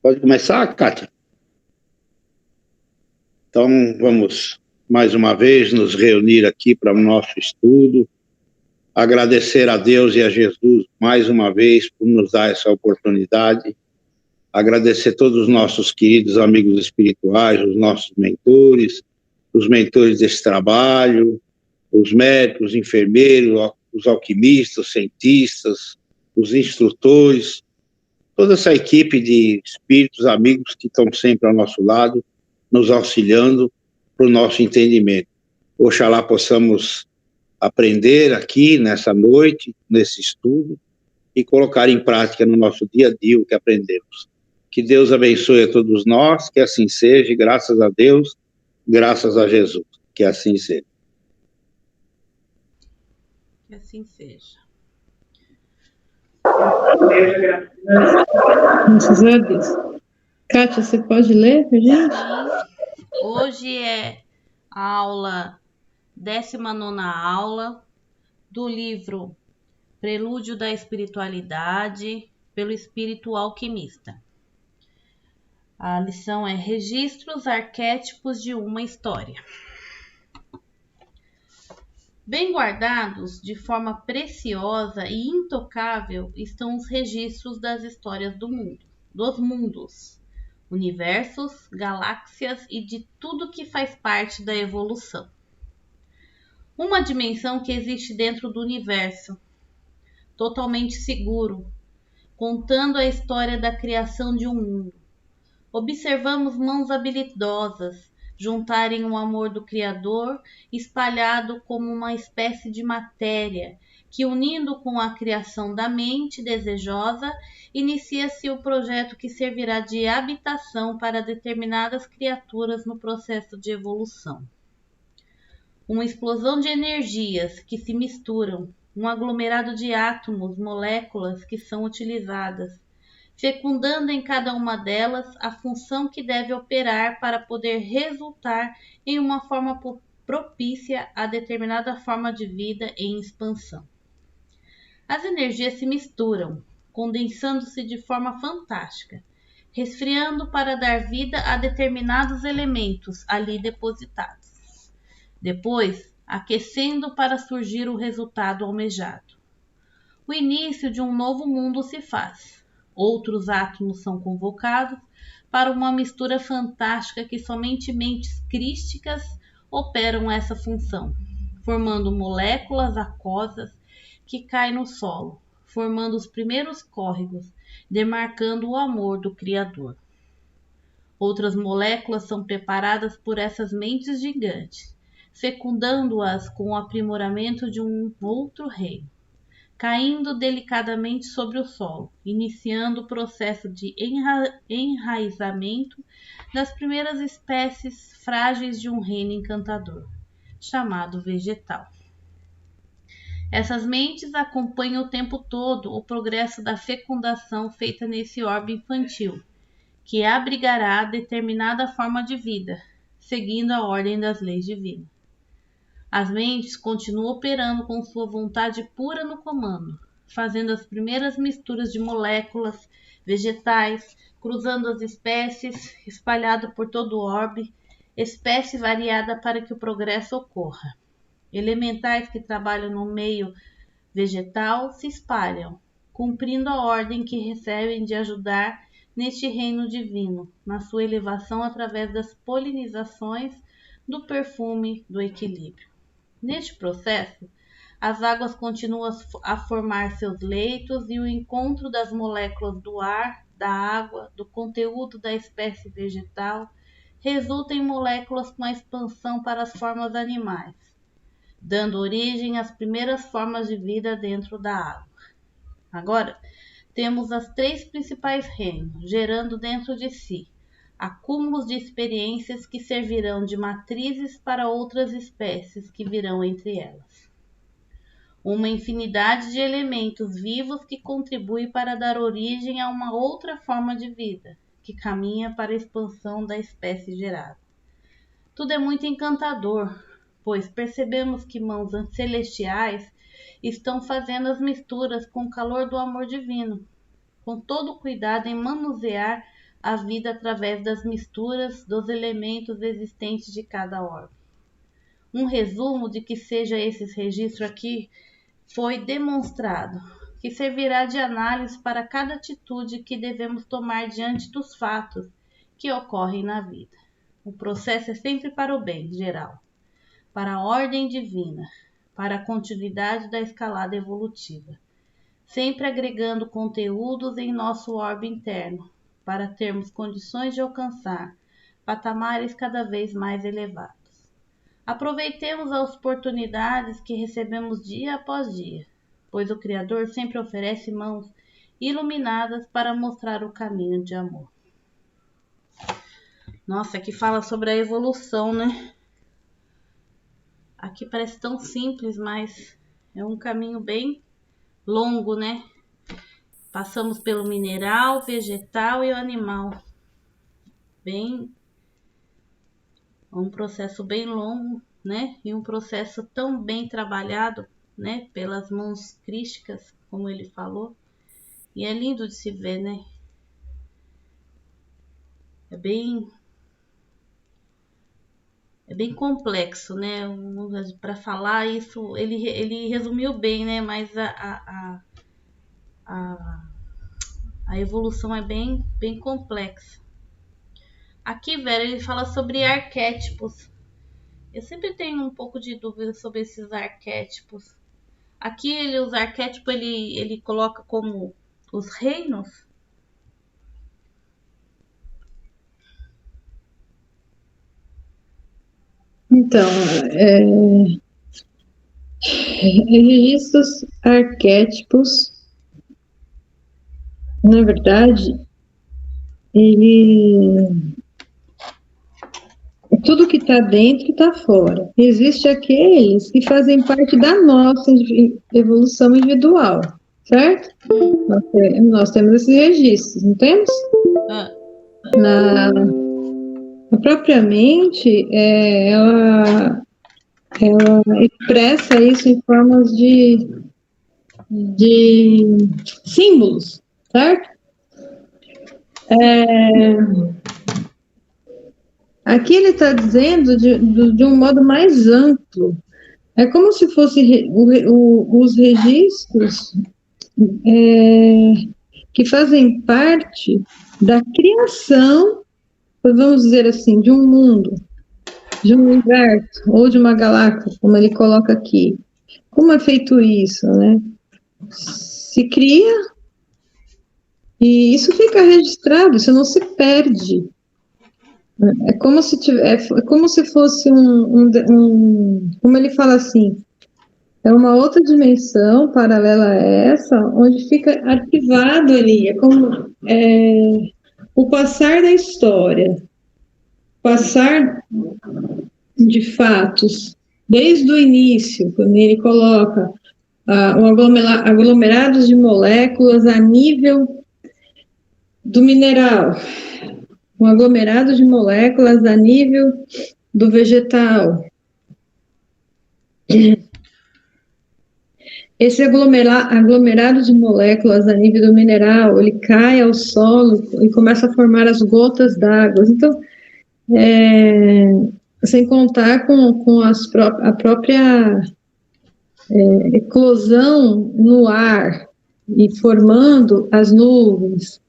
Pode começar, Kátia? Então, vamos mais uma vez nos reunir aqui para o nosso estudo, agradecer a Deus e a Jesus mais uma vez por nos dar essa oportunidade, agradecer a todos os nossos queridos amigos espirituais, os nossos mentores, os mentores desse trabalho, os médicos, os enfermeiros, os alquimistas, os cientistas, os instrutores, toda essa equipe de espíritos amigos que estão sempre ao nosso lado, nos auxiliando para o nosso entendimento. Oxalá possamos aprender aqui nessa noite, nesse estudo, e colocar em prática no nosso dia a dia o que aprendemos. Que Deus abençoe a todos nós, que assim seja, e graças a Deus, graças a Jesus, que assim seja. Que assim seja. Graças a Deus. Kátia, você pode ler pra gente? Sim. Hoje é a aula, 19ª aula do livro Prelúdio da Espiritualidade, pelo Espírito Alquimista. A lição é Registros Arquétipos de uma História. Bem guardados, de forma preciosa e intocável, estão os registros das histórias do mundo, dos mundos, universos, galáxias e de tudo que faz parte da evolução. Uma dimensão que existe dentro do universo, totalmente seguro, contando a história da criação de um mundo. Observamos mãos habilidosas juntarem o amor do Criador espalhado como uma espécie de matéria que, unindo com a criação da mente desejosa, inicia-se o projeto que servirá de habitação para determinadas criaturas no processo de evolução. Uma explosão de energias que se misturam, um aglomerado de átomos, moléculas que são utilizadas, fecundando em cada uma delas a função que deve operar para poder resultar em uma forma propícia a determinada forma de vida em expansão. As energias se misturam, condensando-se de forma fantástica, resfriando para dar vida a determinados elementos ali depositados. Depois, aquecendo para surgir o resultado almejado. O início de um novo mundo se faz. Outros átomos são convocados para uma mistura fantástica que somente mentes crísticas operam essa função, formando moléculas aquosas que caem no solo, formando os primeiros córregos, demarcando o amor do Criador. Outras moléculas são preparadas por essas mentes gigantes, fecundando-as com o aprimoramento de um outro reino, caindo delicadamente sobre o solo, iniciando o processo de enraizamento das primeiras espécies frágeis de um reino encantador, chamado vegetal. Essas mentes acompanham o tempo todo o progresso da fecundação feita nesse orbe infantil, que abrigará determinada forma de vida, seguindo a ordem das leis divinas. As mentes continuam operando com sua vontade pura no comando, fazendo as primeiras misturas de moléculas, vegetais, cruzando as espécies, espalhado por todo o orbe, espécie variada para que o progresso ocorra. Elementais que trabalham no meio vegetal se espalham, cumprindo a ordem que recebem de ajudar neste reino divino, na sua elevação através das polinizações do perfume do equilíbrio. Neste processo, as águas continuam a formar seus leitos e o encontro das moléculas do ar, da água, do conteúdo da espécie vegetal resulta em moléculas com a expansão para as formas animais, dando origem às primeiras formas de vida dentro da água. Agora, temos as 3 principais reinos, gerando dentro de si acúmulos de experiências que servirão de matrizes para outras espécies que virão entre elas. Uma infinidade de elementos vivos que contribuem para dar origem a uma outra forma de vida, que caminha para a expansão da espécie gerada. Tudo é muito encantador, pois percebemos que mãos celestiais estão fazendo as misturas com o calor do amor divino, com todo o cuidado em manusear a vida através das misturas dos elementos existentes de cada órgão. Um resumo de que seja esse registro aqui foi demonstrado, que servirá de análise para cada atitude que devemos tomar diante dos fatos que ocorrem na vida. O processo é sempre para o bem geral, para a ordem divina, para a continuidade da escalada evolutiva, sempre agregando conteúdos em nosso orbe interno, para termos condições de alcançar patamares cada vez mais elevados. Aproveitemos as oportunidades que recebemos dia após dia, pois o Criador sempre oferece mãos iluminadas para mostrar o caminho de amor. Nossa, aqui fala sobre a evolução, né? Aqui parece tão simples, mas é um caminho bem longo, né? Passamos pelo mineral, vegetal e o animal. Um processo bem longo, né? E um processo tão bem trabalhado, né? Pelas mãos crísticas, como ele falou. E é lindo de se ver, né? É bem complexo, né? Para falar isso, ele resumiu bem, né? Mas a evolução é bem complexa. Aqui, Vera, ele fala sobre arquétipos. Eu sempre tenho um pouco de dúvida sobre esses arquétipos. Aqui, os arquétipos, ele coloca como os reinos. Então, registros arquétipos, na verdade, tudo que está dentro está fora. Existem aqueles que fazem parte da nossa evolução individual, certo? Nós temos esses registros, não temos? A própria mente, ela expressa isso em formas de símbolos, certo? Aqui ele está dizendo de um modo mais amplo. É como se fosse os registros que fazem parte da criação, vamos dizer assim, de um mundo, de um universo, ou de uma galáxia, como ele coloca aqui. Como é feito isso, né? Se cria, e isso fica registrado, isso não se perde. É como se fosse como ele fala assim, é uma outra dimensão paralela a essa, onde fica arquivado ali, é como o passar da história, passar de fatos, desde o início, quando ele coloca aglomerados de moléculas a nível do mineral, um aglomerado de moléculas a nível do vegetal. Esse aglomerado de moléculas a nível do mineral, ele cai ao solo e começa a formar as gotas d'água. Então, sem contar com a própria eclosão no ar e formando as nuvens,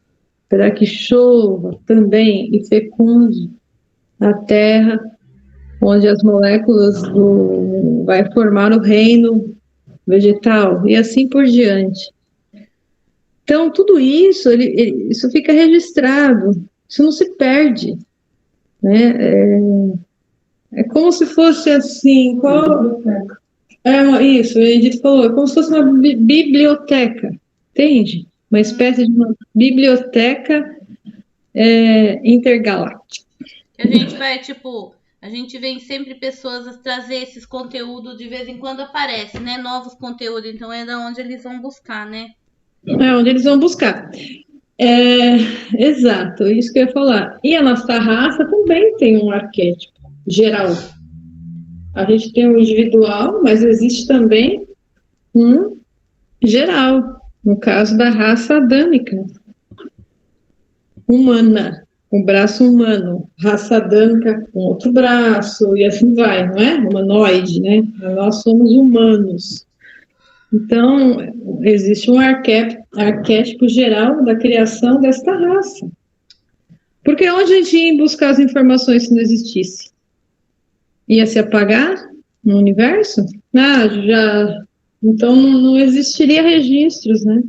para que chova também e fecunde a terra, onde as moléculas vai formar o reino vegetal, e assim por diante. Então, tudo isso, isso fica registrado, isso não se perde, né? É como se fosse assim, isso, o Edith falou, é como se fosse uma biblioteca, entende? Uma espécie de uma biblioteca intergaláctica. A gente vai, a gente vê sempre pessoas a trazer esses conteúdos, de vez em quando aparece, né? Novos conteúdos, então é da onde eles vão buscar, né? É onde eles vão buscar. Exato, isso que eu ia falar. E a nossa raça também tem um arquétipo geral. A gente tem um individual, mas existe também um geral, no caso da raça adâmica, humana. um braço humano, raça branca com outro braço, e assim vai, não é? Humanoide, né? Nós somos humanos. Então, existe um arquétipo geral da criação desta raça. Porque onde a gente ia buscar as informações se não existisse? Ia se apagar no universo? Ah, já. Então não existiria registros, né?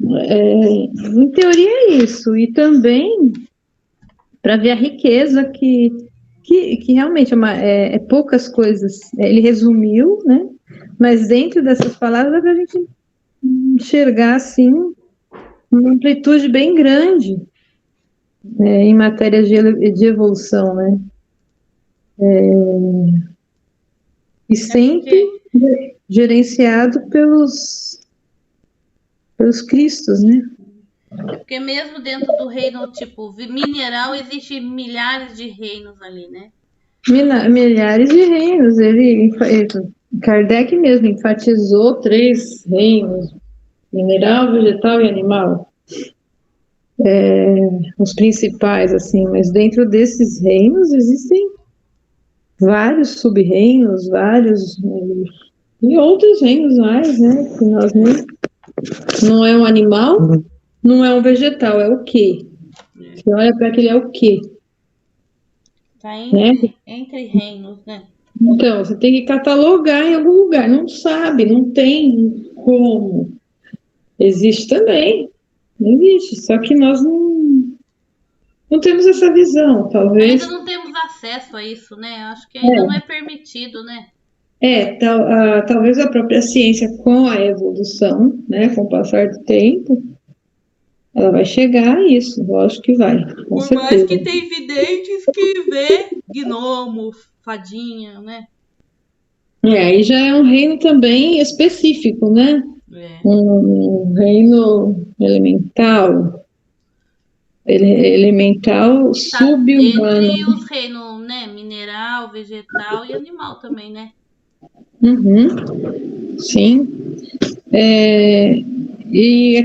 Em teoria é isso. E também para ver a riqueza que realmente é poucas coisas. Ele resumiu, né? Mas dentro dessas palavras dá para a gente enxergar assim uma amplitude bem grande em matéria de evolução, né? E sempre gerenciado pelos Cristos, né? Porque mesmo dentro do reino, tipo, mineral, existe milhares de reinos ali, né? Milhares de reinos. Kardec mesmo enfatizou 3 reinos: mineral, vegetal e animal. Os principais, assim, mas dentro desses reinos existem vários sub-reinos, e outros reinos mais, né? Que nós não é um animal, não é um vegetal, é o quê? Você olha para aquele é o quê? Tá entre reinos, né? Então, você tem que catalogar em algum lugar. Não sabe, não tem como. Existe também. Existe, só que nós não temos essa visão, talvez. Ainda não temos acesso a isso, né? Acho que ainda não é permitido, né? Talvez a própria ciência, com a evolução, né, com o passar do tempo, ela vai chegar a isso, lógico que vai. Com Por certeza. mais que tem videntes que vê gnomo, fadinha, né? Aí já é um reino também específico, né? Um reino elemental. Elemental sub-humano. Entre os reinos, né? Mineral, vegetal e animal também, né? Sim. E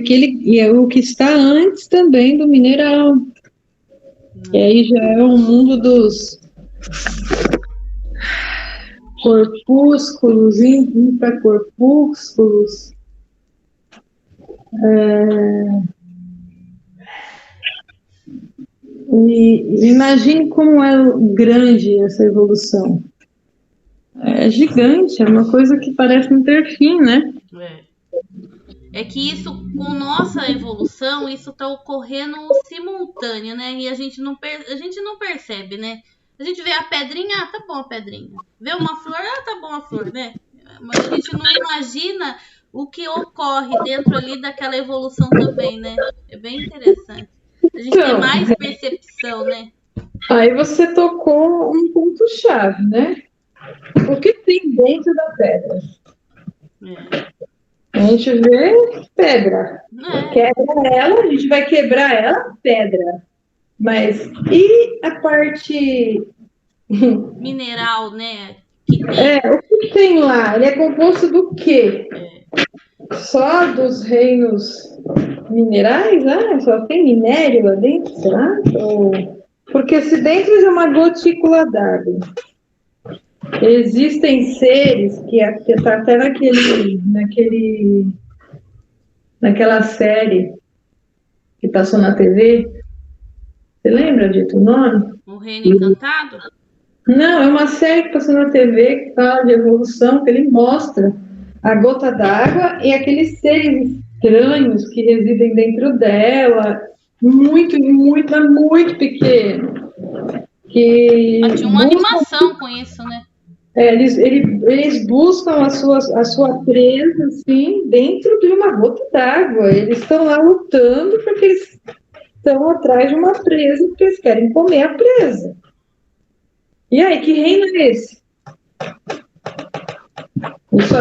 é o que está antes também do mineral. E aí já é o mundo dos corpúsculos, infracorpúsculos. E imagine como é grande essa evolução. É gigante, é uma coisa que parece não ter fim, né? É que isso, com nossa evolução, isso está ocorrendo simultâneo, né? E a gente não percebe, né? A gente vê a pedrinha, tá bom a pedrinha. Vê uma flor, tá bom a flor, né? Mas a gente não imagina o que ocorre dentro ali daquela evolução também, né? É bem interessante. A gente tem mais percepção, né? Aí você tocou um ponto-chave, né? O que tem dentro da pedra? A gente vê pedra. Quebra ela, a gente vai quebrar ela, pedra. Mas e a parte mineral, né? Que tem. O que tem lá? Ele é composto do quê? Só dos reinos minerais? Só tem minério lá dentro, será? Porque se dentro de uma gotícula d'água existem seres que está até naquela série que passou na TV. Você lembra dito o nome? O Reino Encantado? Não, é uma série que passou na TV que fala de evolução, que ele mostra a gota d'água e aqueles seres estranhos que residem dentro dela, muito pequeno. Tinha uma animação com isso, né? Eles buscam a sua presa, assim, dentro de uma gota d'água. Eles estão lá lutando porque eles estão atrás de uma presa, porque eles querem comer a presa. E aí, que reino é esse? Isso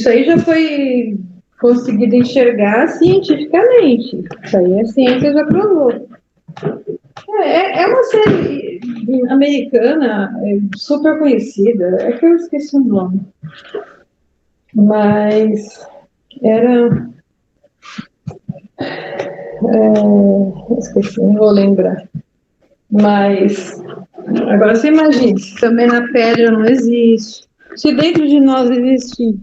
aí já foi conseguido enxergar cientificamente. Isso aí a ciência já provou. É uma série americana super conhecida, é que eu esqueci o nome. Mas Esqueci, não vou lembrar. Mas, agora você imagina, se também na pedra não existe. Se dentro de nós existem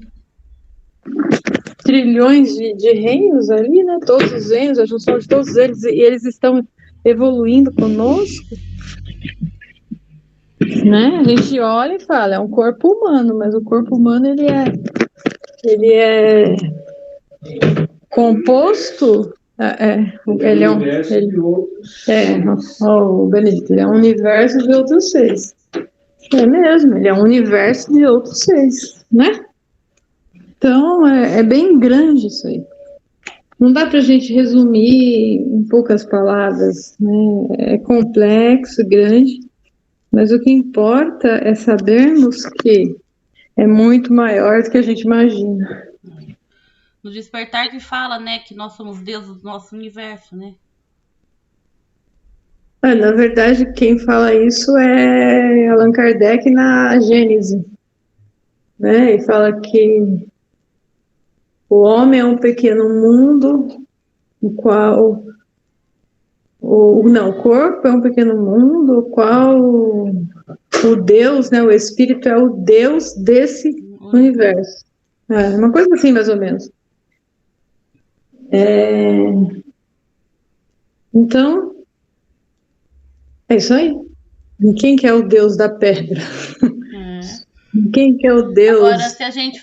trilhões de reinos ali, né? Todos os reinos, a junção de todos eles, e eles estão evoluindo conosco, né? A gente olha e fala, é um corpo humano, mas o corpo humano ele é composto, ele é um, o Benedito, ele é um universo de outros seres. É mesmo, ele é um universo de outros seres, né? Então, é bem grande isso aí. Não dá para a gente resumir em poucas palavras, né? É complexo, grande, mas o que importa é sabermos que é muito maior do que a gente imagina. No Despertar que fala, né, que nós somos deuses do nosso universo, né? Na verdade, quem fala isso é Allan Kardec na Gênese, né? E fala que o homem é um pequeno mundo, o qual o corpo é um pequeno mundo, o qual o Deus, né, o Espírito é o Deus desse universo. Uma coisa assim, mais ou menos. Então, é isso aí. E quem que é o Deus da pedra? Quem que é o Deus? Agora, se a gente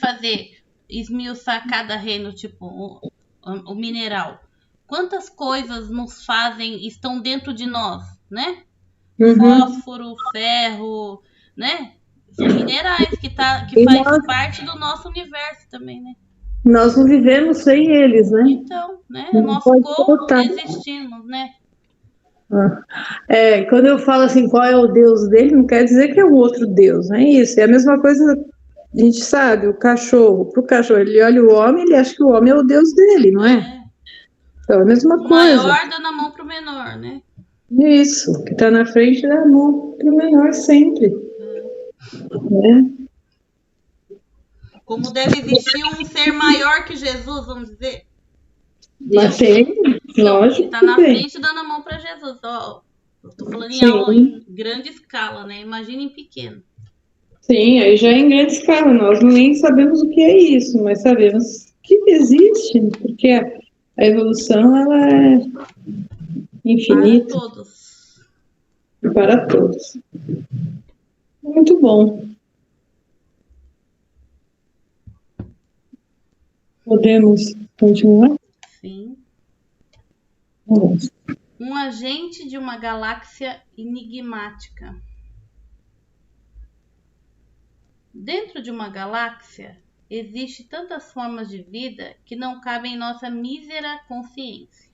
esmiuçar cada reino, tipo o mineral, quantas coisas nos fazem, estão dentro de nós, né? Fósforo, ferro, né? São minerais que faz parte do nosso universo também, né? Nós não vivemos sem eles, né? Então, né? Nosso como existimos, né? Quando eu falo assim, qual é o Deus dele, não quer dizer que é um outro Deus, não é isso. É a mesma coisa, a gente sabe, o cachorro, pro cachorro, ele olha o homem, ele acha que o homem é o Deus dele, não é? Então, é a mesma coisa. O maior dá na mão pro menor, né? Isso, que tá na frente dá a mão pro menor sempre. Né? Como deve existir um ser maior que Jesus, vamos dizer. Mas tem, lógico. Ele tá na frente dando a mão para Jesus. Ó, eu tô falando em grande escala, né? Imagina em pequeno. Sim, aí já é em grande escala. Nós nem sabemos o que é isso, mas sabemos que existe, porque a evolução ela é infinita. Para todos. Para todos. Muito bom. Podemos continuar? Sim. Vamos. Um agente de uma galáxia enigmática. Dentro de uma galáxia, existem tantas formas de vida que não cabem em nossa mísera consciência.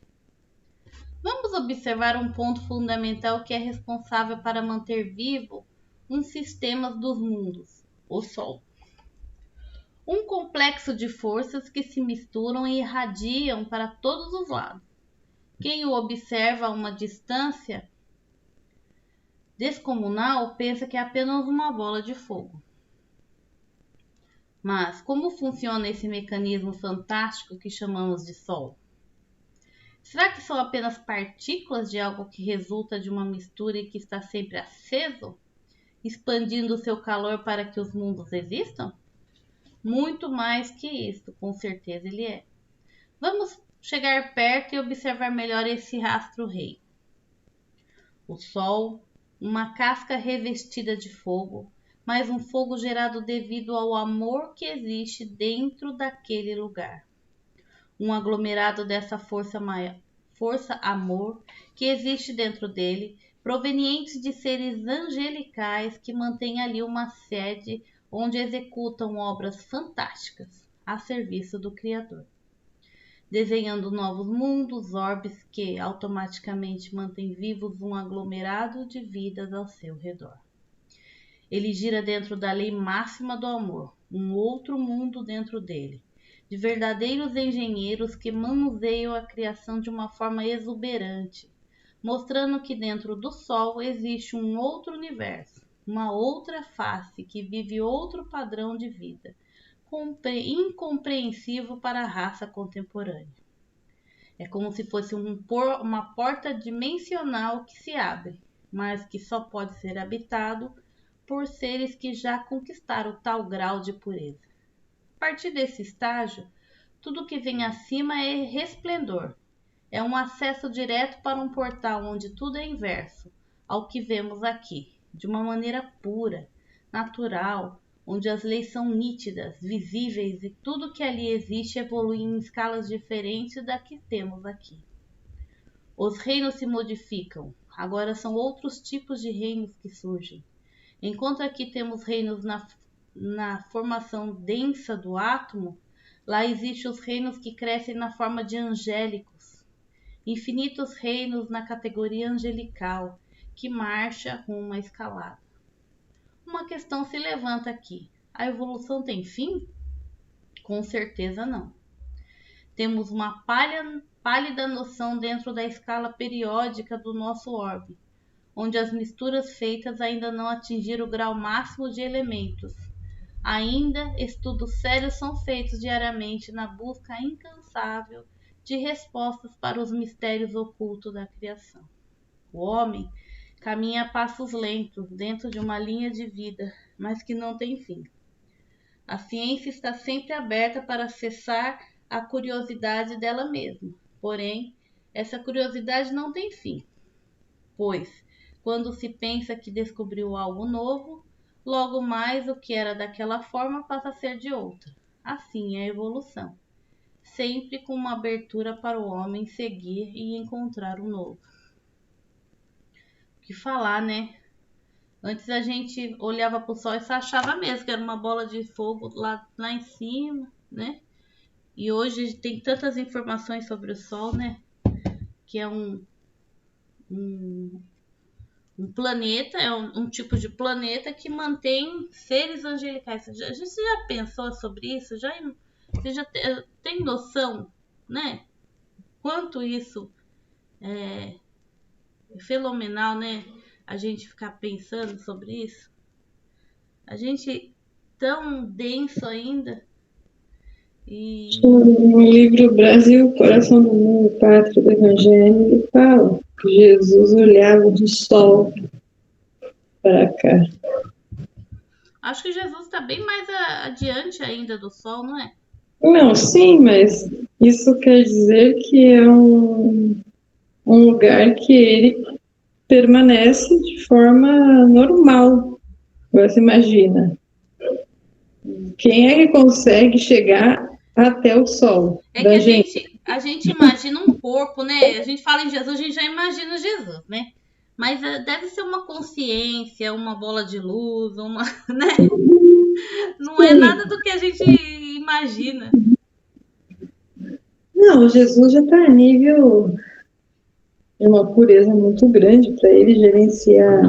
Vamos observar um ponto fundamental que é responsável para manter vivo um sistema dos mundos, o Sol. Um complexo de forças que se misturam e irradiam para todos os lados. Quem o observa a uma distância descomunal pensa que é apenas uma bola de fogo. Mas como funciona esse mecanismo fantástico que chamamos de Sol? Será que são apenas partículas de algo que resulta de uma mistura e que está sempre aceso, expandindo seu calor para que os mundos existam? Muito mais que isso, com certeza ele é. Vamos chegar perto e observar melhor esse rastro-rei. O Sol, uma casca revestida de fogo, mas um fogo gerado devido ao amor que existe dentro daquele lugar. Um aglomerado dessa força-amor que existe dentro dele, provenientes de seres angelicais que mantêm ali uma sede onde executam obras fantásticas a serviço do Criador, desenhando novos mundos, orbes que automaticamente mantêm vivos um aglomerado de vidas ao seu redor. Ele gira dentro da lei máxima do amor, um outro mundo dentro dele, de verdadeiros engenheiros que manuseiam a criação de uma forma exuberante, mostrando que dentro do Sol existe um outro universo, uma outra face que vive outro padrão de vida, incompreensível para a raça contemporânea. É como se fosse uma porta dimensional que se abre, mas que só pode ser habitado por seres que já conquistaram tal grau de pureza. A partir desse estágio, tudo que vem acima é resplendor. É um acesso direto para um portal onde tudo é inverso ao que vemos aqui, de uma maneira pura, natural, onde as leis são nítidas, visíveis e tudo que ali existe evolui em escalas diferentes da que temos aqui. Os reinos se modificam, agora são outros tipos de reinos que surgem. Enquanto aqui temos reinos na formação densa do átomo, lá existem os reinos que crescem na forma de angélicos. Infinitos reinos na categoria angelical, que marcha rumo à escalada. Uma questão se levanta aqui. A evolução tem fim? Com certeza não. Temos uma pálida noção dentro da escala periódica do nosso orbe, onde as misturas feitas ainda não atingiram o grau máximo de elementos. Ainda, estudos sérios são feitos diariamente na busca incansável de respostas para os mistérios ocultos da criação. O homem caminha a passos lentos dentro de uma linha de vida, mas que não tem fim. A ciência está sempre aberta para acessar a curiosidade dela mesma. Porém, essa curiosidade não tem fim, pois, quando se pensa que descobriu algo novo, logo mais o que era daquela forma passa a ser de outra. Assim é a evolução, sempre com uma abertura para o homem seguir e encontrar o novo. O que falar, né? Antes a gente olhava para o sol e só achava mesmo que era uma bola de fogo lá em cima, né? E hoje tem tantas informações sobre o sol, né? Que é um planeta, é um tipo de planeta que mantém seres angelicais. A gente já pensou sobre isso? Você já tem noção, né? Quanto isso é fenomenal, né? A gente ficar pensando sobre isso. A gente tão denso ainda. No livro Brasil, Coração do Mundo, Pátria do Evangelho, ele fala que Jesus olhava do sol para cá. Acho que Jesus está bem mais adiante ainda do sol, não é? Não, sim, mas isso quer dizer que é um lugar que ele permanece de forma normal. Você imagina. Quem é que consegue chegar até o sol? É que a gente imagina um corpo, né? A gente fala em Jesus, a gente já imagina Jesus, né? Mas deve ser uma consciência, uma bola de luz, né? Não é nada do que a gente imagina. Não, Jesus já está a nível de uma pureza muito grande para ele gerenciar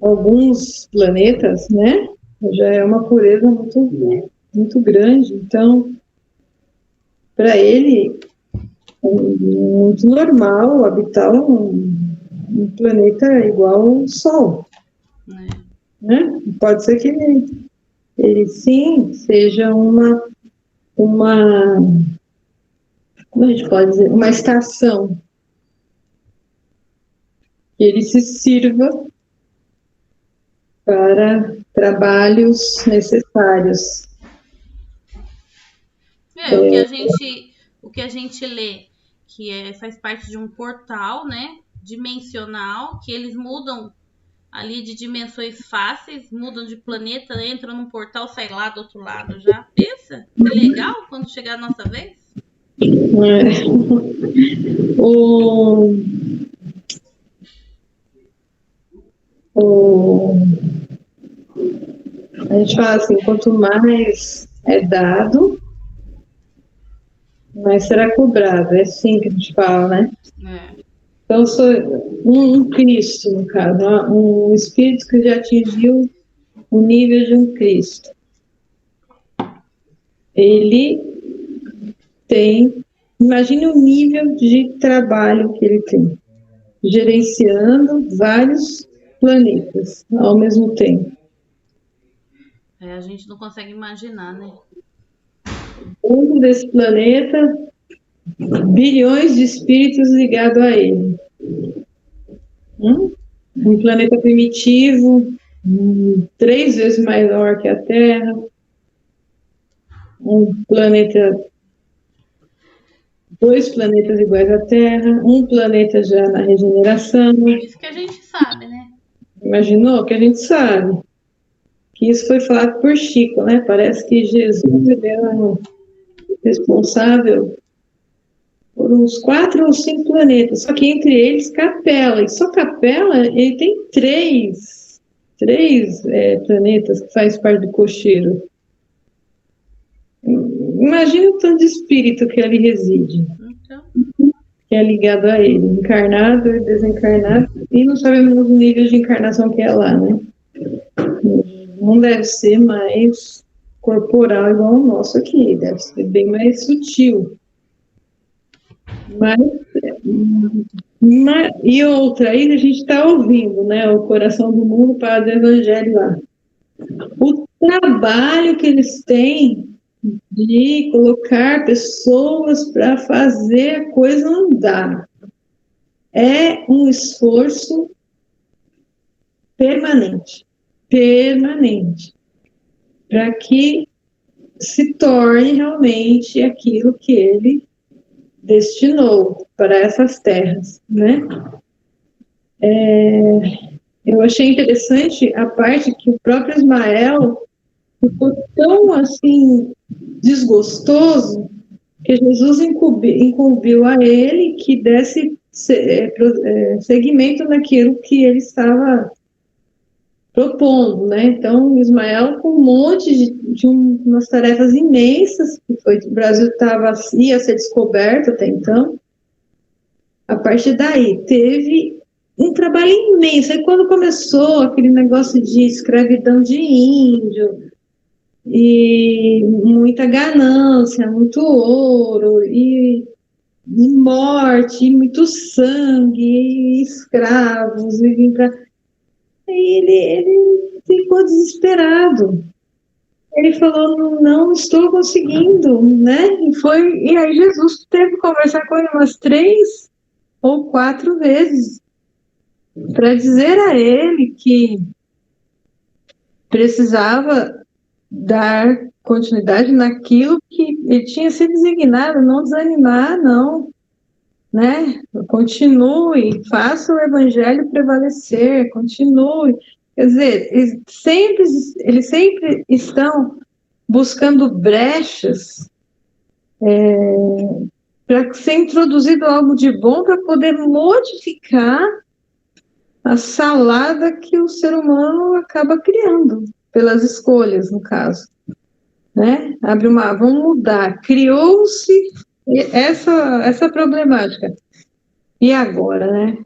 alguns planetas, né? Já é uma pureza muito grande. Então, para ele, é muito normal habitar um planeta igual ao Sol. Né? Pode ser que ele sim seja como a gente pode dizer, uma estação, que ele se sirva para trabalhos necessários. O que a gente lê, que faz parte de um portal, né, dimensional, que eles mudam ali de dimensões fáceis, mudam de planeta, entram num portal, sai lá do outro lado já. Pensa, que legal quando chegar a nossa vez. A gente fala assim, quanto mais é dado, mais será cobrado. É assim que a gente fala, né? Então, eu sou um Cristo, no caso, um espírito que já atingiu o nível de um Cristo. Ele tem, imagine o nível de trabalho que ele tem, gerenciando vários planetas ao mesmo tempo. A gente não consegue imaginar, né? Dentro desse planeta, bilhões de espíritos ligados a ele. Um planeta primitivo, 3 vezes maior que a Terra, dois planetas iguais à Terra, um planeta já na regeneração. Isso que a gente sabe, né? Imaginou? Que a gente sabe. Que isso foi falado por Chico, né? Parece que Jesus era responsável por uns 4 ou 5 planetas, só que entre eles Capela, e só Capela ele tem 3 planetas que faz parte do cocheiro. Imagina o tanto de espírito que ali reside, que é ligado a ele, encarnado e desencarnado, e não sabemos os níveis de encarnação que é lá, né? Não deve ser mais corporal igual o nosso aqui, deve ser bem mais sutil. E outra, aí a gente está ouvindo, né, o Coração do Mundo para o Evangelho lá. O trabalho que eles têm de colocar pessoas para fazer a coisa andar é um esforço permanente, para que se torne realmente aquilo que ele destinou para essas terras, né? Eu achei interessante a parte que o próprio Ismael ficou tão, assim, desgostoso, que Jesus incumbiu a ele que desse seguimento naquilo que ele estava propondo, né? Então, Ismael, com um monte de umas tarefas imensas, que foi, o Brasil ia ser descoberto até então, a partir daí, teve um trabalho imenso. Aí, quando começou aquele negócio de escravidão de índio, e muita ganância, muito ouro, e morte, e muito sangue, e escravos, e vim para... Ele ficou desesperado. Ele falou, não estou conseguindo, né? E aí Jesus teve que conversar com ele umas 3 ou 4 vezes para dizer a ele que precisava dar continuidade naquilo que ele tinha sido designado, não desanimar, não, né? Continue, faça o evangelho prevalecer, continue. Quer dizer, eles sempre estão buscando brechas para ser introduzido algo de bom para poder modificar a salada que o ser humano acaba criando, pelas escolhas, no caso. Né? Vamos mudar. Criou-se essa problemática. E agora, né?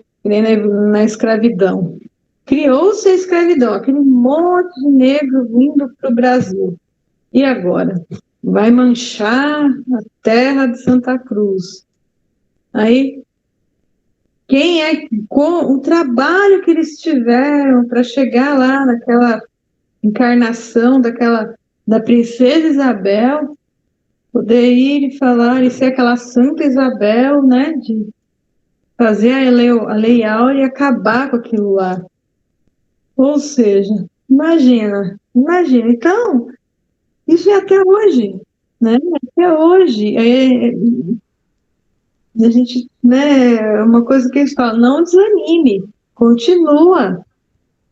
Na escravidão. Criou-se a escravidão, aquele monte de negro vindo para o Brasil. E agora? Vai manchar a terra de Santa Cruz. Aí, com o trabalho que eles tiveram para chegar lá naquela encarnação da princesa Isabel, poder ir e falar, e ser aquela Santa Isabel, né, de fazer a Lei Áurea e acabar com aquilo lá. Ou seja, imagina. Então, isso é até hoje, né? Até hoje. A gente, né, uma coisa que eles falam, não desanime, continua,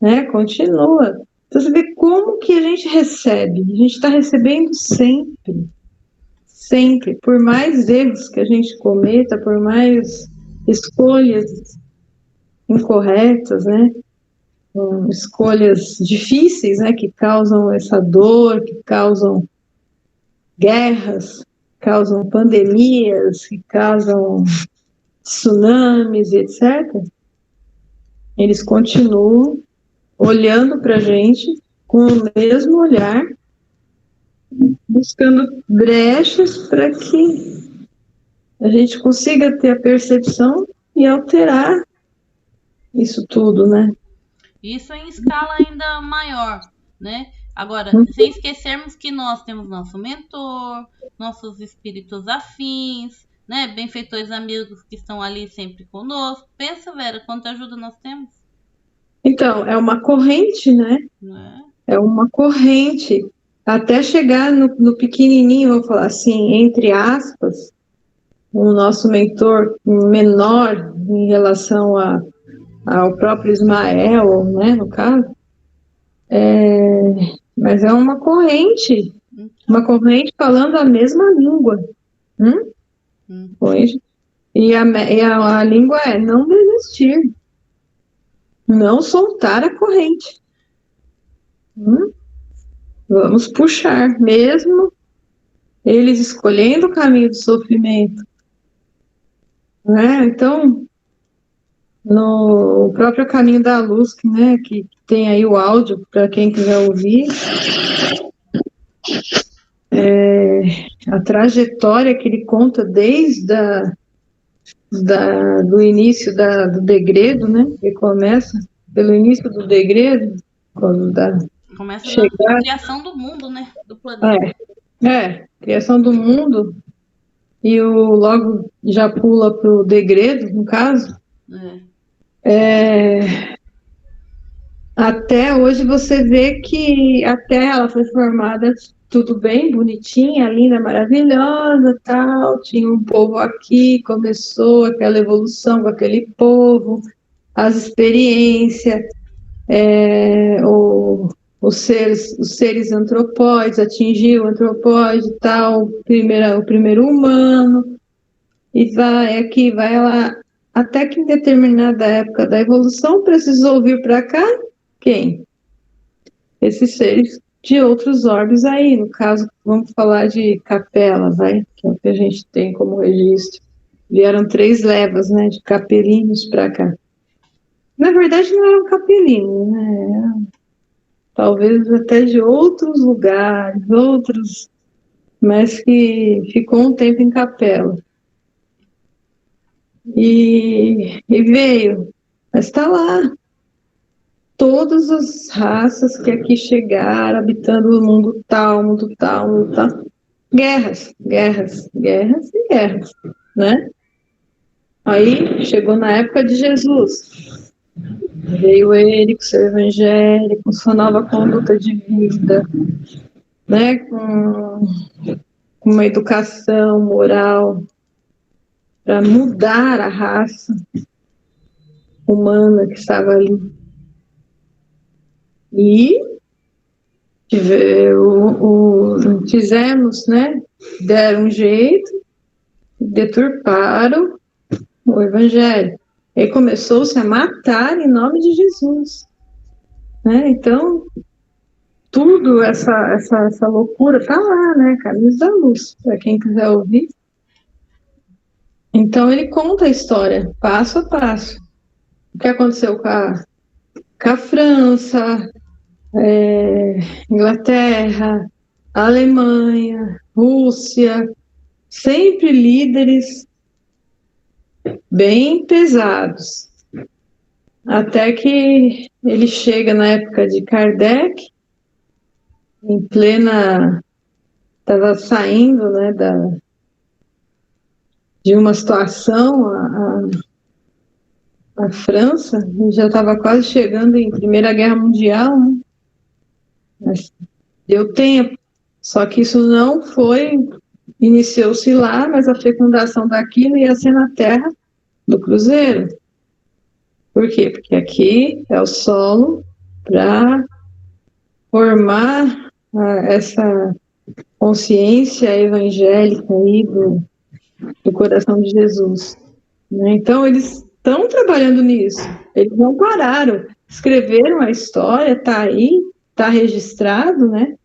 né? Continua. Então, você vê como que a gente recebe. A gente está recebendo sempre. Sempre. Por mais erros que a gente cometa, por mais escolhas incorretas, né? Escolhas difíceis, né? Que causam essa dor, que causam guerras, causam pandemias, que causam tsunamis, etc. Eles continuam olhando para a gente com o mesmo olhar, buscando brechas para que a gente consiga ter a percepção e alterar isso tudo, né? Isso em escala ainda maior, né? Agora, sem esquecermos que nós temos nosso mentor, nossos espíritos afins, né, benfeitores amigos que estão ali sempre conosco. Pensa, Vera, quanta ajuda nós temos. Então, é uma corrente, né? É uma corrente. Até chegar no pequenininho, vou falar assim, entre aspas, o nosso mentor menor em relação ao próprio Ismael, né, no caso. Mas é uma corrente falando a mesma língua. E a língua é não desistir, não soltar a corrente. Vamos puxar, mesmo eles escolhendo o caminho do sofrimento. Né? Então, no próprio Caminho da Luz, né, que tem aí o áudio para quem quiser ouvir, a trajetória que ele conta desde do início do degredo, né? Ele começa pelo início do degredo, quando começa a criação do mundo, né? Do planeta. Criação do mundo, e logo já pula para o degredo, no caso. Até hoje você vê que a Terra ela foi formada tudo bem, bonitinha, linda, maravilhosa, tal. Tinha um povo aqui, começou aquela evolução com aquele povo, as experiências, os seres antropóides, atingiu o antropóide, tal, o primeiro humano, e vai lá, até que em determinada época da evolução precisou vir para cá, quem? Esses seres de outros orbes aí, no caso, vamos falar de Capela, que é o que a gente tem como registro. Vieram 3 levas, né, de capelinos para cá. Na verdade, não eram capelinos, né, talvez até de outros lugares, mas que ficou um tempo em Capela. E veio, mas está lá. Todas as raças que aqui chegaram, habitando o mundo tal, guerras, né? Aí chegou na época de Jesus, veio ele com seu evangelho, com sua nova conduta de vida, né? Com uma educação moral para mudar a raça humana que estava ali. E fizemos, né? Deram um jeito, deturparam o evangelho. E começou-se a matar em nome de Jesus. Né? Então, tudo essa loucura tá lá, né? Caminhos da Luz, para quem quiser ouvir. Então, ele conta a história, passo a passo. O que aconteceu com a França, Inglaterra, Alemanha, Rússia, sempre líderes bem pesados. Até que ele chega na época de Kardec, em plena... Estava saindo, né, de uma situação, a França já estava quase chegando em Primeira Guerra Mundial, né? Mas deu tempo, só que isso não foi, iniciou-se lá, mas a fecundação daquilo ia ser na terra do Cruzeiro. Por quê? Porque aqui é o solo para formar essa consciência evangélica aí do coração de Jesus. Né? Então, eles estão trabalhando nisso, eles não pararam, escreveram a história, está aí, está registrado, né?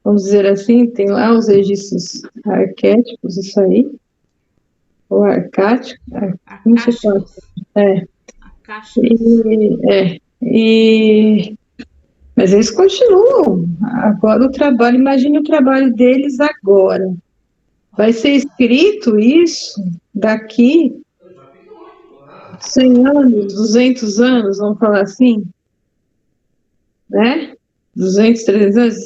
Vamos dizer assim, tem lá os registros arquétipos, isso aí, ou arcático, não sei qual é. Mas eles continuam, agora o trabalho, imagine o trabalho deles agora, vai ser escrito isso daqui 100 anos, 200 anos, vamos falar assim, né? 200, 300 anos,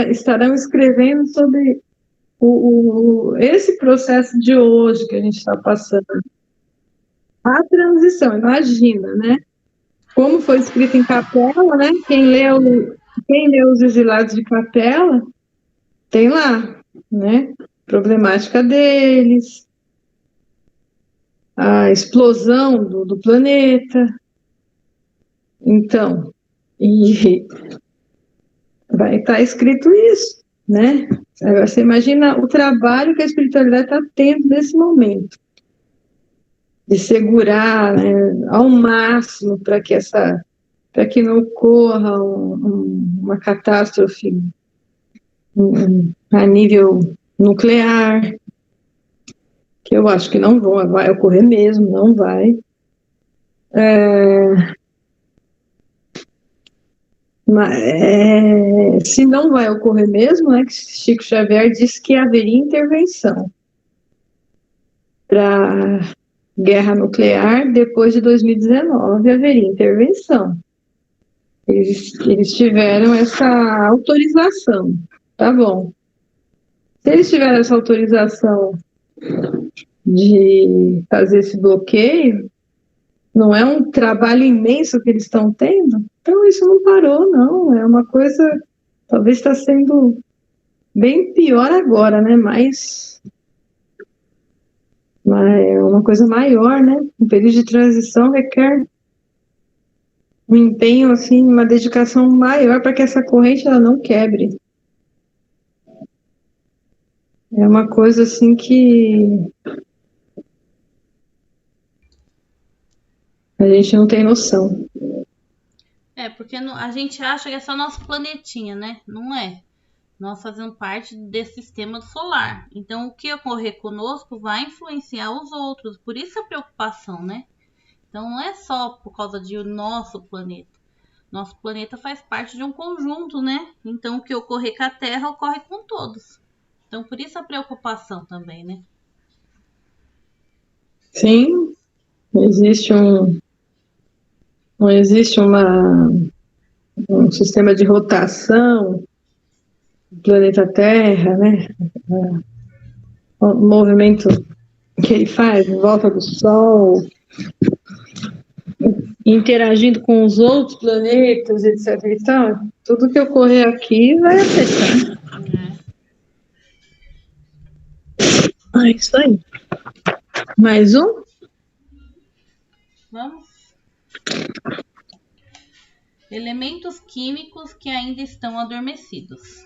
estarão escrevendo sobre esse processo de hoje que a gente está passando, a transição, imagina, né? Como foi escrito em Capela, né? Quem lê os Exilados de Capela, tem lá, né? Problemática deles, a explosão do planeta. Então, e vai estar escrito isso, né? Agora, você imagina o trabalho que a espiritualidade está tendo nesse momento, de segurar, né, ao máximo para que não ocorra uma catástrofe a nível nuclear, que eu acho que não vai ocorrer mesmo, não vai. Se não vai ocorrer mesmo, né, que Chico Xavier disse que haveria intervenção para guerra nuclear depois de 2019, haveria intervenção. Eles tiveram essa autorização, tá bom. Se eles tiveram essa autorização de fazer esse bloqueio, não é um trabalho imenso que eles estão tendo? Então isso não parou, não. É uma coisa, talvez está sendo bem pior agora, né? Mas é uma coisa maior, né? Um período de transição requer um empenho, assim, uma dedicação maior para que essa corrente ela não quebre. É uma coisa assim que a gente não tem noção. Porque a gente acha que é só nosso planetinha, né? Não é. Nós fazemos parte desse sistema solar. Então, o que ocorrer conosco vai influenciar os outros. Por isso a preocupação, né? Então, não é só por causa de nosso planeta. Nosso planeta faz parte de um conjunto, né? Então, o que ocorrer com a Terra ocorre com todos. Então, por isso a preocupação também, né? Sim, não existe um sistema de rotação do planeta Terra, né? O movimento que ele faz em volta do Sol, interagindo com os outros planetas, etc. e tal. Tudo que ocorrer aqui vai afetar. Isso aí. Mais um? Vamos? Elementos químicos que ainda estão adormecidos.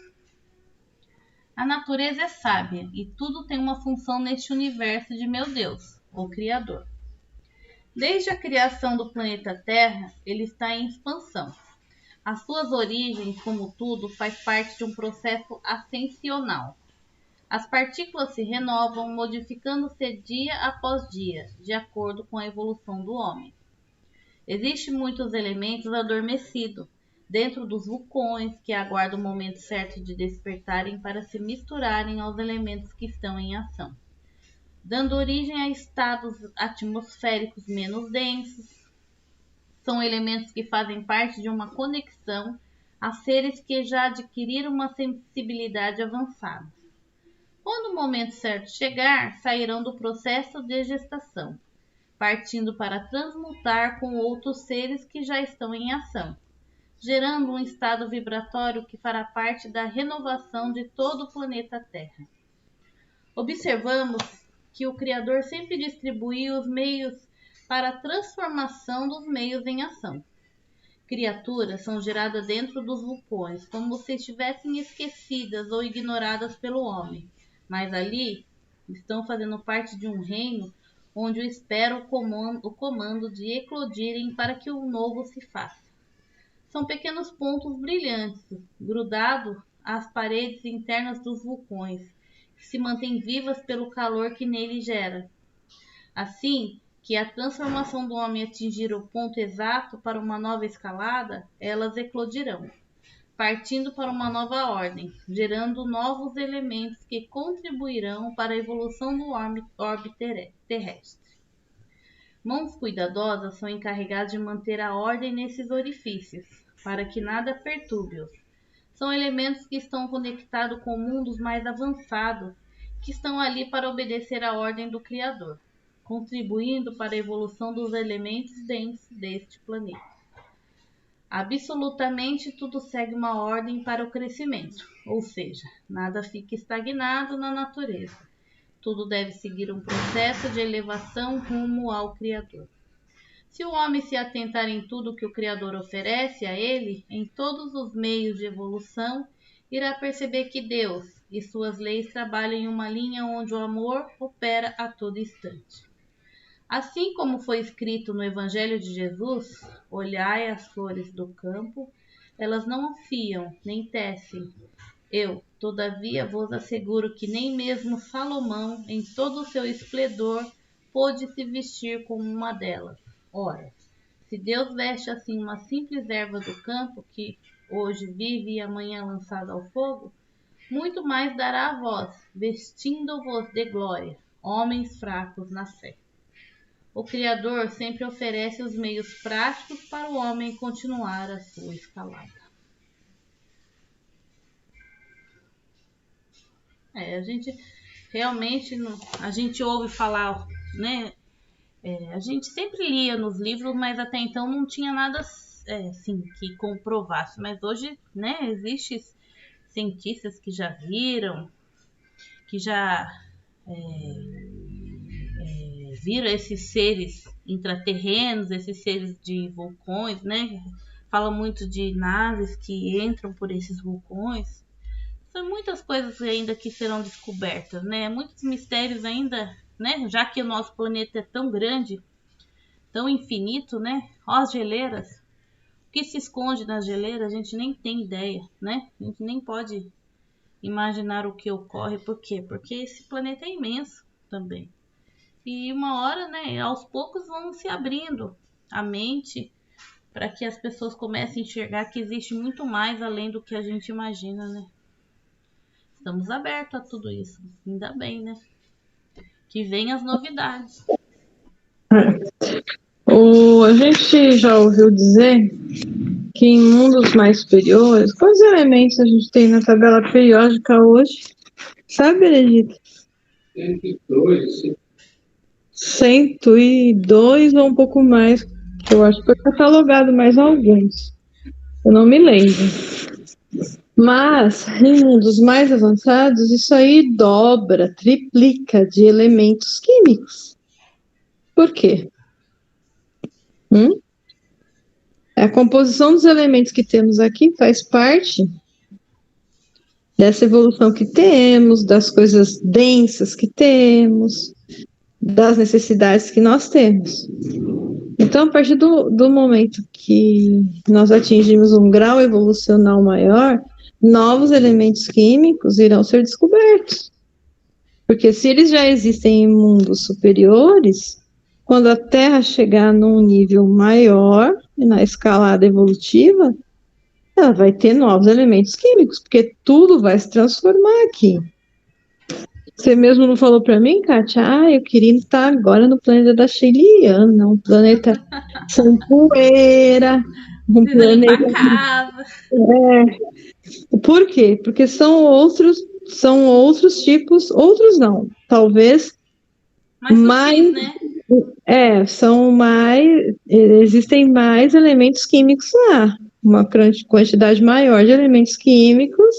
A natureza é sábia e tudo tem uma função neste universo de meu Deus, o Criador. Desde a criação do planeta Terra, ele está em expansão. As suas origens, como tudo, faz parte de um processo ascensional. As partículas se renovam, modificando-se dia após dia, de acordo com a evolução do homem. Existem muitos elementos adormecidos dentro dos vulcões que aguardam o momento certo de despertarem para se misturarem aos elementos que estão em ação, dando origem a estados atmosféricos menos densos. São elementos que fazem parte de uma conexão a seres que já adquiriram uma sensibilidade avançada. Quando o momento certo chegar, sairão do processo de gestação, partindo para transmutar com outros seres que já estão em ação, gerando um estado vibratório que fará parte da renovação de todo o planeta Terra. Observamos que o Criador sempre distribuiu os meios para a transformação dos meios em ação. Criaturas são geradas dentro dos vulcões, como se estivessem esquecidas ou ignoradas pelo homem, mas ali estão fazendo parte de um reino onde espera o comando de eclodirem para que o novo se faça. São pequenos pontos brilhantes, grudados às paredes internas dos vulcões, que se mantêm vivas pelo calor que nele gera. Assim que a transformação do homem atingir o ponto exato para uma nova escalada, elas eclodirão, partindo para uma nova ordem, gerando novos elementos que contribuirão para a evolução do orbe terrestre. Mãos cuidadosas são encarregadas de manter a ordem nesses orifícios, para que nada perturbe-os. São elementos que estão conectados com mundos mais avançados que estão ali para obedecer à ordem do Criador, contribuindo para a evolução dos elementos densos deste planeta. Absolutamente tudo segue uma ordem para o crescimento, ou seja, nada fica estagnado na natureza. Tudo deve seguir um processo de elevação rumo ao Criador. Se o homem se atentar em tudo que o Criador oferece a ele, em todos os meios de evolução, irá perceber que Deus e suas leis trabalham em uma linha onde o amor opera a todo instante. Assim como foi escrito no Evangelho de Jesus, olhai as flores do campo, elas não fiam nem tecem. Eu, todavia, vos asseguro que nem mesmo Salomão, em todo o seu esplendor, pôde se vestir como uma delas. Ora, se Deus veste assim uma simples erva do campo, que hoje vive e amanhã é lançada ao fogo, muito mais dará a vós, vestindo-vos de glória, homens fracos na fé. O Criador sempre oferece os meios práticos para o homem continuar a sua escalada. A gente realmente, a gente ouve falar, né? A gente sempre lia nos livros, mas até então não tinha nada assim, que comprovasse. Mas hoje, né, existem cientistas que já viram, que já viram esses seres intraterrenos, esses seres de vulcões, né? Fala muito de naves que entram por esses vulcões. São muitas coisas ainda que serão descobertas, né? Muitos mistérios ainda, né? Já que o nosso planeta é tão grande, tão infinito, né? Ó, as geleiras. O que se esconde nas geleiras, a gente nem tem ideia, né? A gente nem pode imaginar o que ocorre. Por quê? Porque esse planeta é imenso também. E uma hora, né, aos poucos vão se abrindo a mente para que as pessoas comecem a enxergar que existe muito mais além do que a gente imagina, né? Estamos abertos a tudo isso, ainda bem, né? Que venham as novidades. A gente já ouviu dizer que em mundos mais superiores, quais elementos a gente tem na tabela periódica hoje? Sabe, Benedito? 102 ou um pouco mais, eu acho que foi catalogado mais alguns. Eu não me lembro. Mas, em mundos mais avançados, isso aí dobra, triplica de elementos químicos. Por quê? A composição dos elementos que temos aqui faz parte dessa evolução que temos, das coisas densas que temos, das necessidades que nós temos. Então, a partir do momento que nós atingimos um grau evolucional maior, novos elementos químicos irão ser descobertos. Porque se eles já existem em mundos superiores, quando a Terra chegar num nível maior, na escalada evolutiva, ela vai ter novos elementos químicos, porque tudo vai se transformar aqui. Você mesmo não falou para mim, Kátia? Eu queria estar agora no planeta da Sheiliana, um planeta sem poeira, um planeta... casa. Por quê? Porque são outros tipos, outros não, talvez mais, né? São mais, existem mais elementos químicos lá, uma quantidade maior de elementos químicos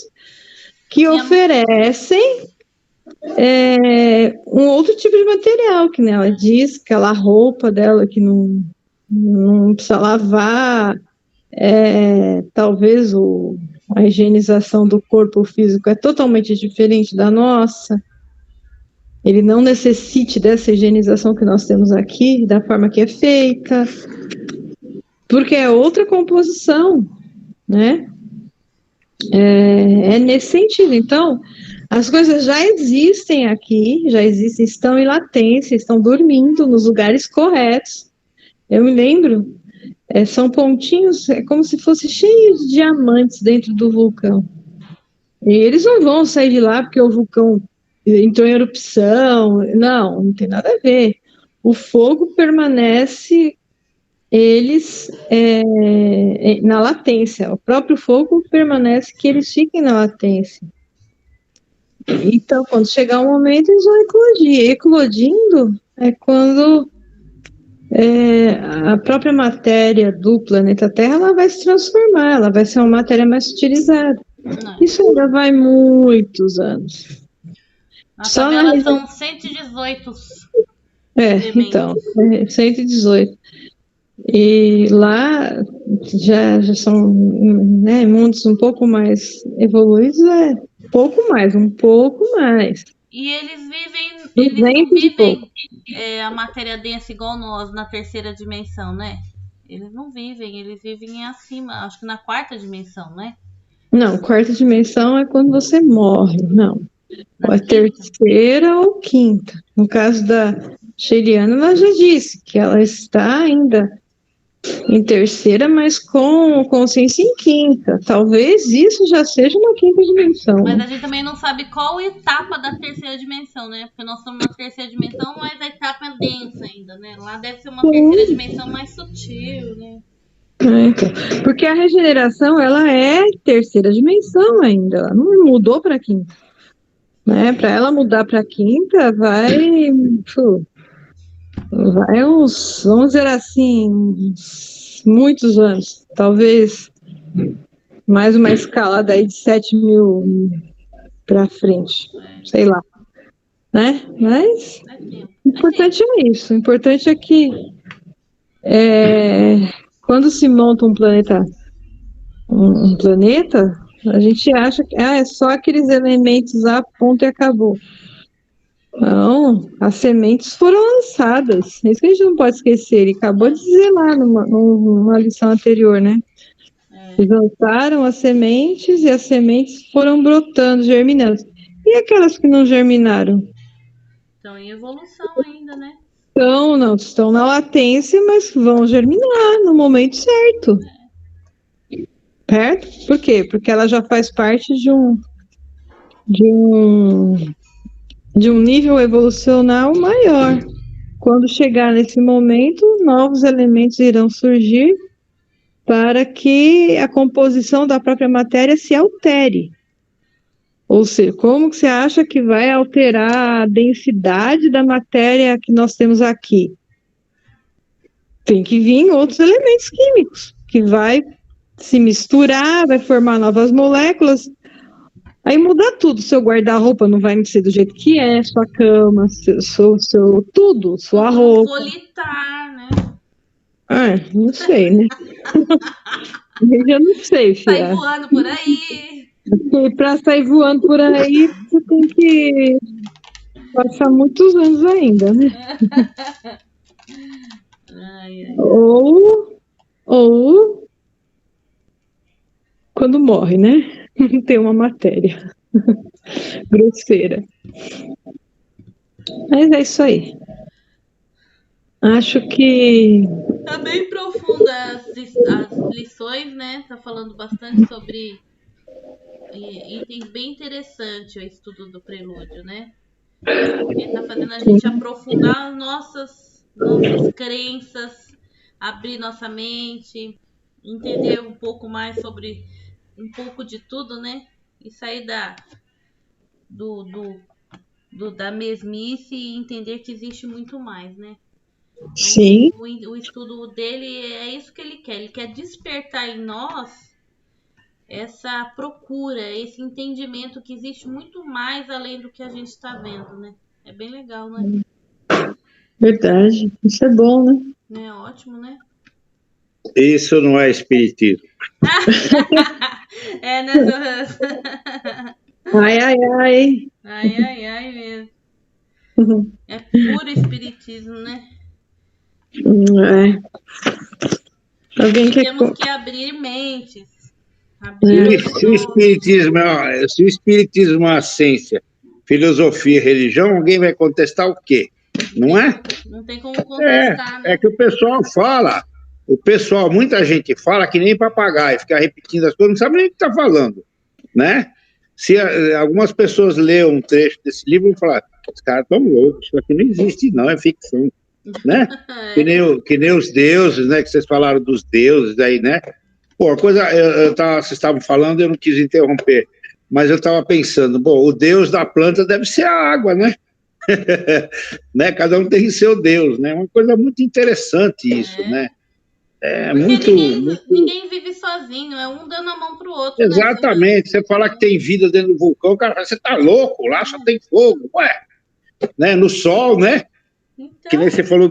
que oferecem um outro tipo de material, que né, ela diz, aquela roupa dela que não precisa lavar, talvez a higienização do corpo físico é totalmente diferente da nossa, ele não necessite dessa higienização que nós temos aqui, da forma que é feita, porque é outra composição, né? Nesse sentido. Então, as coisas já existem aqui, estão em latência, estão dormindo nos lugares corretos. Eu me lembro, são pontinhos, é como se fosse cheio de diamantes dentro do vulcão. E eles não vão sair de lá porque o vulcão entrou em erupção, não tem nada a ver. O fogo permanece, na latência, o próprio fogo permanece que eles fiquem na latência. Então, quando chegar o momento, eles vão eclodir. Eclodindo é quando a própria matéria do planeta Terra ela vai se transformar, ela vai ser uma matéria mais sutilizada. Isso ainda vai muitos anos. Na tabela são 118. Então, 118. E lá já são, né, mundos um pouco mais evoluídos, um pouco mais. E eles não vivem a matéria densa igual nós na terceira dimensão, né? Eles não vivem, eles vivem acima, acho que na quarta dimensão, né? Não, quarta dimensão é quando você morre, não. Ou a terceira ou quinta. No caso da Sheliana, ela já disse que ela está ainda em terceira, mas com consciência em quinta. Talvez isso já seja uma quinta dimensão. Mas a gente também não sabe qual etapa da terceira dimensão, né? Porque nós estamos na terceira dimensão, mas a etapa é densa ainda, né? Lá deve ser uma terceira dimensão mais sutil, né? Então, porque a regeneração, ela é terceira dimensão ainda, ela não mudou para quinta. Né? Para ela mudar para quinta, vai uns, vamos dizer assim, muitos anos, talvez mais uma escalada aí de 7.000 para frente, sei lá, né? Mas o importante é isso, o importante é que quando se monta um planeta, a gente acha que é só aqueles elementos a ponto e acabou. Não, as sementes foram lançadas. Isso que a gente não pode esquecer. Ele acabou de dizer lá numa lição anterior, né? Eles lançaram as sementes e as sementes foram brotando, germinando. E aquelas que não germinaram? Estão em evolução ainda, né? Estão na latência, mas vão germinar no momento certo. Certo? Por quê? Porque ela já faz parte de um nível evolucional maior. Quando chegar nesse momento, novos elementos irão surgir para que a composição da própria matéria se altere. Ou seja, como que você acha que vai alterar a densidade da matéria que nós temos aqui? Tem que vir outros elementos químicos, que vai se misturar, vai formar novas moléculas. Aí muda tudo, seu guarda-roupa não vai ser do jeito que é, sua cama, seu tudo, sua roupa. Solitar, né? Não sei, né? Eu já não sei, filha. Sai voando por aí. E para sair voando por aí, você tem que passar muitos anos ainda, né? Ou quando morre, né? Tem uma matéria grosseira. Mas é isso aí. Acho que tá bem profunda as lições, né? Tá falando bastante sobre itens bem interessantes o estudo do prelúdio, né? Ele tá fazendo a gente aprofundar nossas crenças, abrir nossa mente, entender um pouco mais sobre um pouco de tudo, né? E sair da mesmice e entender que existe muito mais, né? Sim. O estudo dele é isso que ele quer. Ele quer despertar em nós essa procura, esse entendimento que existe muito mais além do que a gente está vendo, né? É bem legal, né? Verdade. Isso é bom, né? É ótimo, né? Isso não é espiritismo. É, né, Ai, ai, ai. Ai, ai, ai mesmo. É puro espiritismo, né? Temos que abrir mentes. Se o espiritismo é uma ciência, filosofia, religião, alguém vai contestar o quê? Não é? Não tem como contestar, né? É que o pessoal fala, muita gente fala que nem papagaio, fica repetindo as coisas, não sabe nem o que está falando, né? Se algumas pessoas leram um trecho desse livro e vão falar, os caras estão loucos, isso aqui não existe não, é ficção, né? Que nem os deuses, né? Que vocês falaram dos deuses aí, né? Pô, vocês estavam falando, eu não quis interromper. Mas eu estava pensando, bom, o Deus da planta deve ser a água, né? Né? Cada um tem seu Deus, né? Uma coisa muito interessante isso, né? É Porque muito, ninguém vive sozinho, é um dando a mão pro outro, né? exatamente. Você falar que tem vida dentro do vulcão, o cara fala, você tá louco, lá só tem fogo. Ué, né? No sol, né? Que nem Então, você falou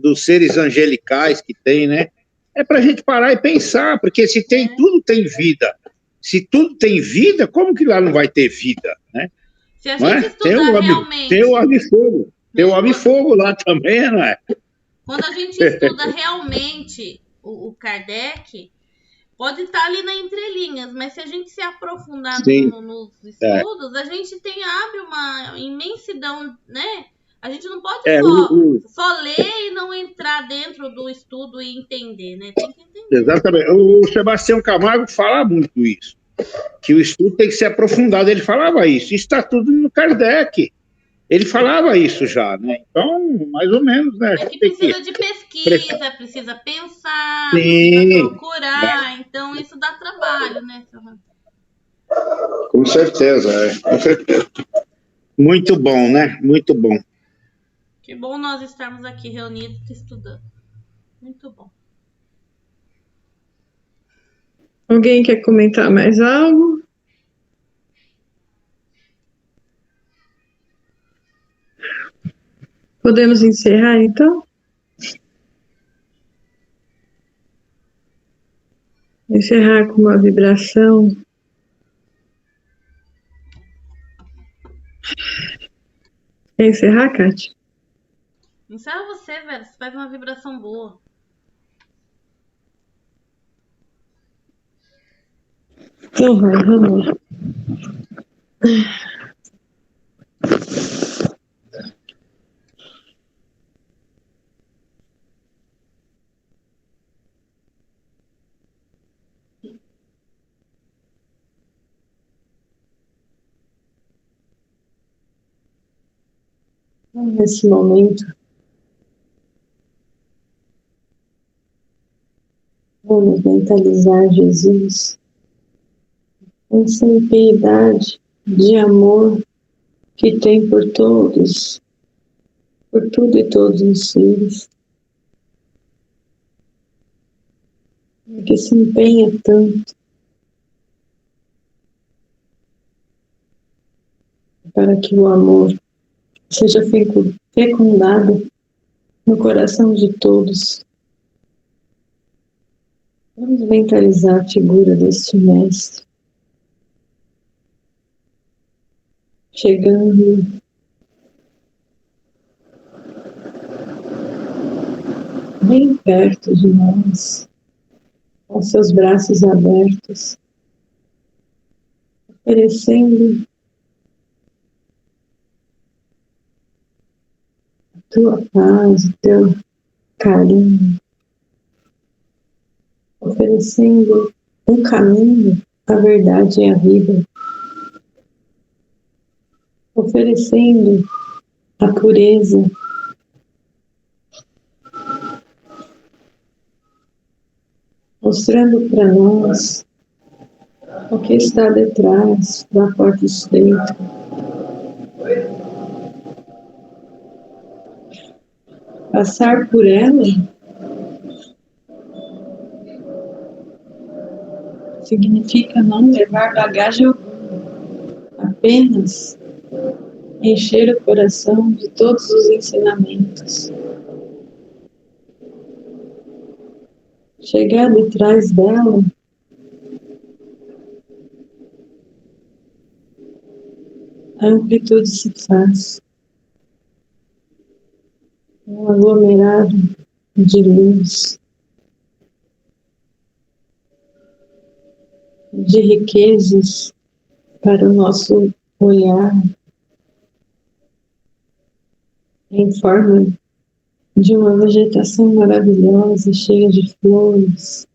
dos seres angelicais que tem, né? É para a gente parar e pensar, porque se tem tudo tem vida. Se tudo tem vida, como que lá não vai ter vida, né? se a Não gente é? Tem estudar o realmente, homem-fogo. Tem o né? homem-fogo lá também, não é? Quando a gente estuda realmente o Kardec, pode estar ali na entrelinhas, mas se a gente se aprofundar Sim, nos é. estudos, a gente abre uma imensidão, né? A gente não pode É, só ler e não entrar dentro do estudo e entender, né? Tem que entender. exatamente. O Sebastião Camargo fala muito isso, que o estudo tem que ser aprofundado. Ele falava isso. Isso está tudo no Kardec. Ele falava isso já, né? Então, mais ou menos, né? A É que gente tem que precisa de pesquisa, precisa pensar, precisa sim, procurar, então isso dá trabalho, né, seu Rafa? com certeza, com certeza. Muito bom, né? Muito bom. Que bom nós estarmos aqui reunidos estudando. Muito bom. Alguém quer comentar mais algo? Podemos encerrar, então? Encerrar com uma vibração. Quer encerrar, Kátia? Encerra você, velho. Você faz uma vibração boa. Então vai, vamos lá. Nesse momento, vamos mentalizar Jesus essa impiedade de amor que tem por todos, por tudo e todos os seres, que se empenha tanto para que o amor seja fecundado no coração de todos. Vamos mentalizar a figura deste mestre, chegando bem perto de nós, com seus braços abertos, oferecendo a tua paz, o teu carinho, oferecendo um caminho, a verdade e a vida, oferecendo a pureza, mostrando para nós o que está detrás da porta estreita. Passar por ela significa não levar bagagem alguma, apenas encher o coração de todos os ensinamentos. Chegar detrás dela a amplitude se faz. Um aglomerado de luz, de riquezas para o nosso olhar, em forma de uma vegetação maravilhosa, cheia de flores,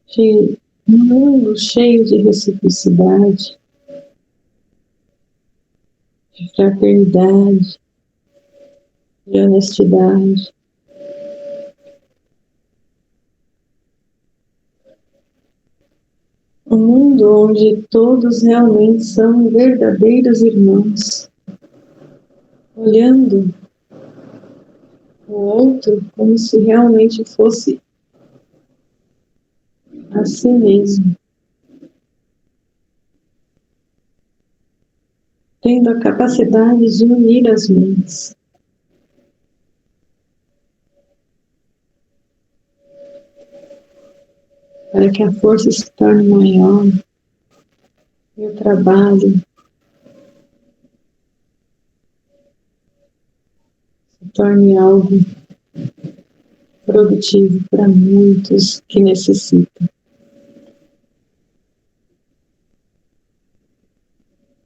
de um mundo cheio de reciprocidade, de fraternidade, de honestidade. mundo onde todos realmente são verdadeiros irmãos, olhando o outro como se realmente fosse a si mesmo, tendo a capacidade de unir as mentes. Para que a força se torne maior e o trabalho se torne algo produtivo para muitos que necessitam.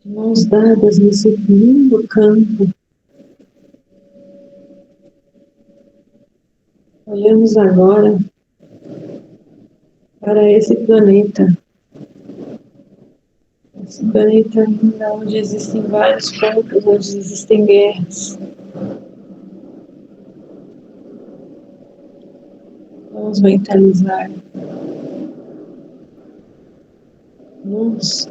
De mãos dadas nesse lindo campo, olhamos agora para esse planeta ainda onde existem vários pontos, onde existem guerras. Vamos mentalizar luz,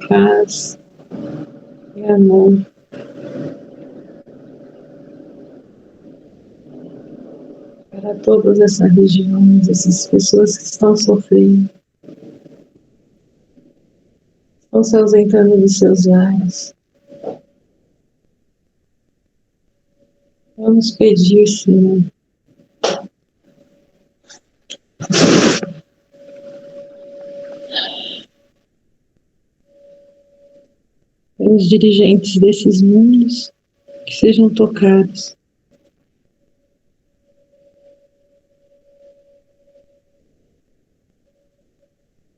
paz e amor. Para todas essas regiões, essas pessoas que estão sofrendo, estão se ausentando dos seus lares. Vamos pedir, Senhor, pelos dirigentes desses mundos que sejam tocados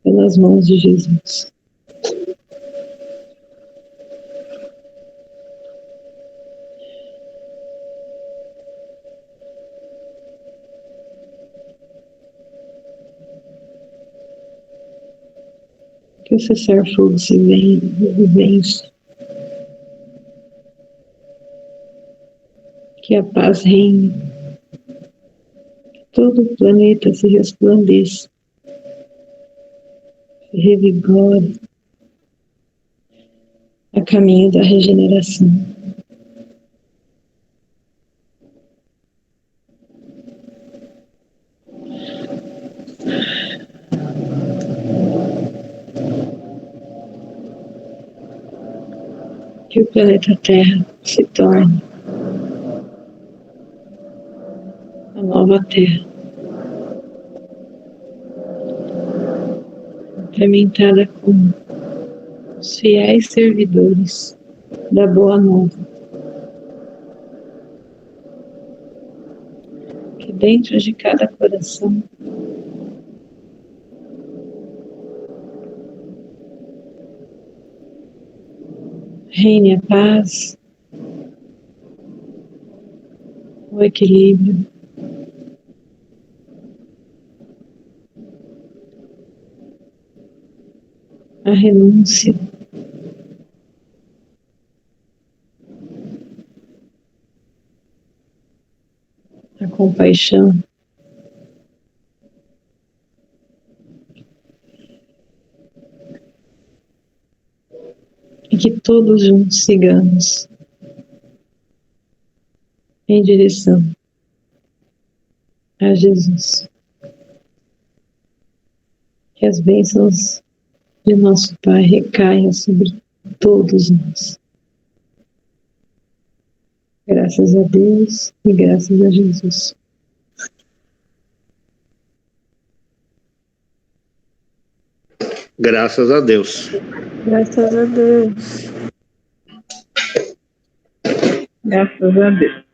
pelas mãos de Jesus. Que o cessar-fogo se vence, que a paz reine, que todo o planeta se resplandeça, se revigore a caminho da regeneração. Que o planeta Terra se torne a nova Terra, implementada com os fiéis servidores da Boa Nova, que dentro de cada coração reine a paz, o equilíbrio, a renúncia, a compaixão, e que todos juntos sigamos em direção a Jesus. Que as bênçãos de nosso Pai recaiam sobre todos nós. Graças a Deus e graças a Jesus. Graças a Deus. Graças a Deus. Graças a Deus.